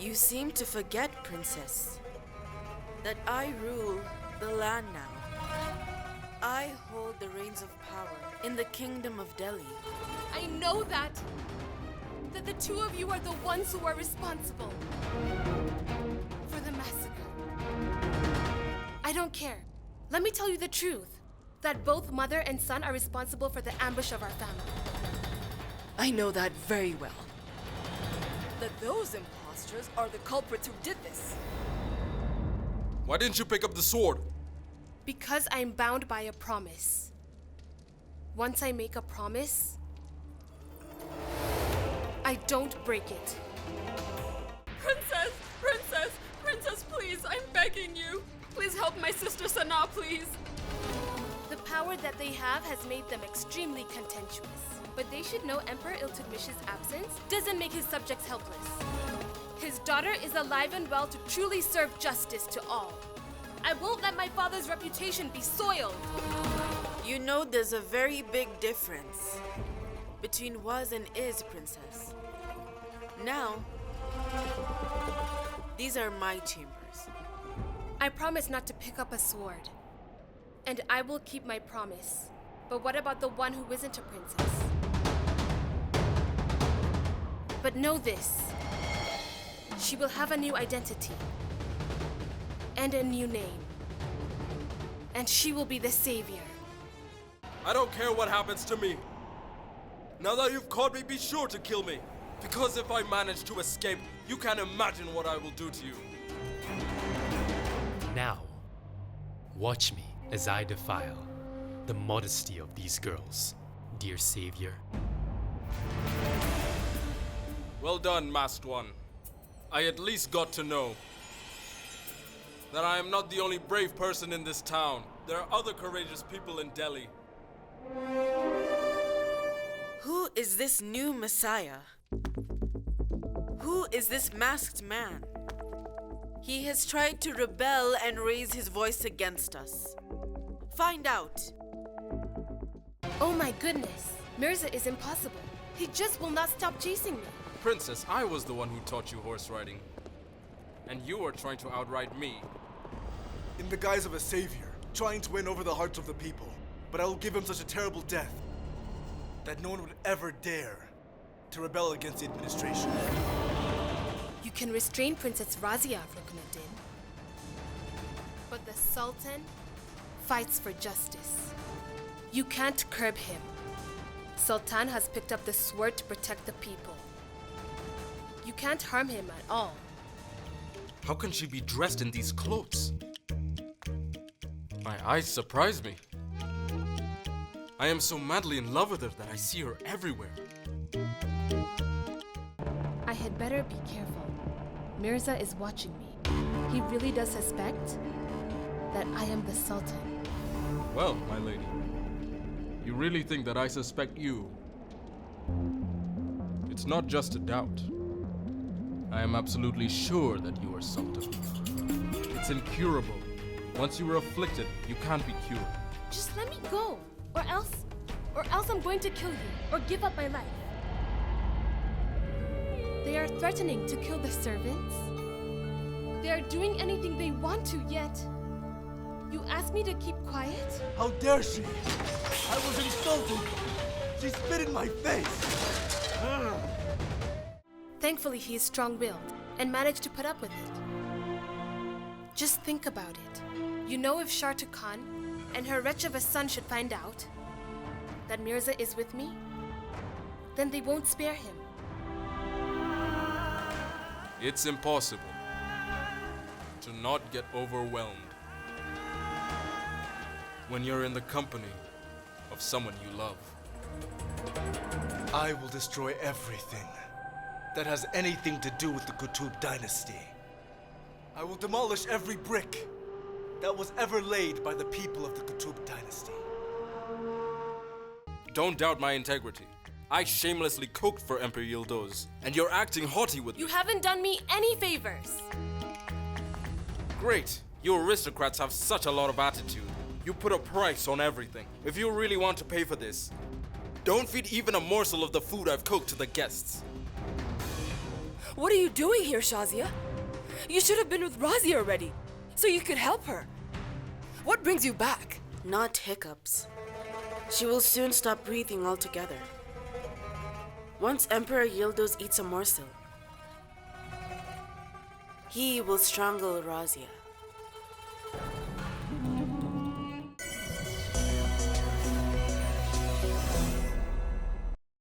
You seem to forget, Princess, that I rule the land now. I hold the reins of power in the kingdom of Delhi. I know that the two of you are the ones who are responsible for the massacre. I don't care. Let me tell you the truth, that both mother and son are responsible for the ambush of our family. I know that very well. That those imposters are the culprits who did this. Why didn't you pick up the sword? Because I'm bound by a promise. Once I make a promise, I don't break it. Princess! Princess! Princess, please! I'm begging you! Please help my sister Sana, please! The power that they have has made them extremely contentious. But they should know Emperor Iltutmish's absence doesn't make his subjects helpless. His daughter is alive and well to truly serve justice to all. I won't let my father's reputation be soiled. You know there's a very big difference between was and is, Princess. Now, these are my chambers. I promise not to pick up a sword. And I will keep my promise. But what about the one who isn't a princess? But know this. She will have a new identity. And a new name. And she will be the savior. I don't care what happens to me. Now that you've caught me, be sure to kill me. Because if I manage to escape, you can't imagine what I will do to you. Now, watch me as I defile the modesty of these girls, dear savior. Well done, Masked One. I at least got to know that I am not the only brave person in this town. There are other courageous people in Delhi. Who is this new Messiah? Who is this masked man? He has tried to rebel and raise his voice against us. Find out. Oh my goodness. Mirza is impossible. He just will not stop chasing me. Princess, I was the one who taught you horse riding. And you are trying to outride me. In the guise of a savior, trying to win over the hearts of the people. But I will give him such a terrible death that no one would ever dare to rebel against the administration. You can restrain Princess Razia, Ruknuddin. But the Sultan fights for justice. You can't curb him. Sultan has picked up the sword to protect the people. You can't harm him at all. How can she be dressed in these clothes? My eyes surprise me. I am so madly in love with her that I see her everywhere. I had better be careful. Mirza is watching me. He really does suspect that I am the Sultan. Well, my lady, you really think that I suspect you? It's not just a doubt. I am absolutely sure that you are Sultan. It's incurable. Once you are afflicted, you can't be cured. Just let me go, or else I'm going to kill you, or give up my life. They are threatening to kill the servants. They are doing anything they want to, yet you ask me to keep quiet? How dare she? I was insulted. She spit in my face. Thankfully, he is strong-willed and managed to put up with it. Just think about it. You know, if Shah Khan and her wretch of a son should find out that Mirza is with me, then they won't spare him. It's impossible to not get overwhelmed when you're in the company of someone you love. I will destroy everything that has anything to do with the Qutub dynasty. I will demolish every brick that was ever laid by the people of the Qutub dynasty. Don't doubt my integrity. I shamelessly cooked for Emperor Yildiz, and you're acting haughty with me. You haven't done me any favors. Great. You aristocrats have such a lot of attitude. You put a price on everything. If you really want to pay for this, don't feed even a morsel of the food I've cooked to the guests. What are you doing here, Shazia? You should have been with Razia already, so you could help her. What brings you back? Not hiccups. She will soon stop breathing altogether. Once Emperor Yildiz eats a morsel, he will strangle Razia.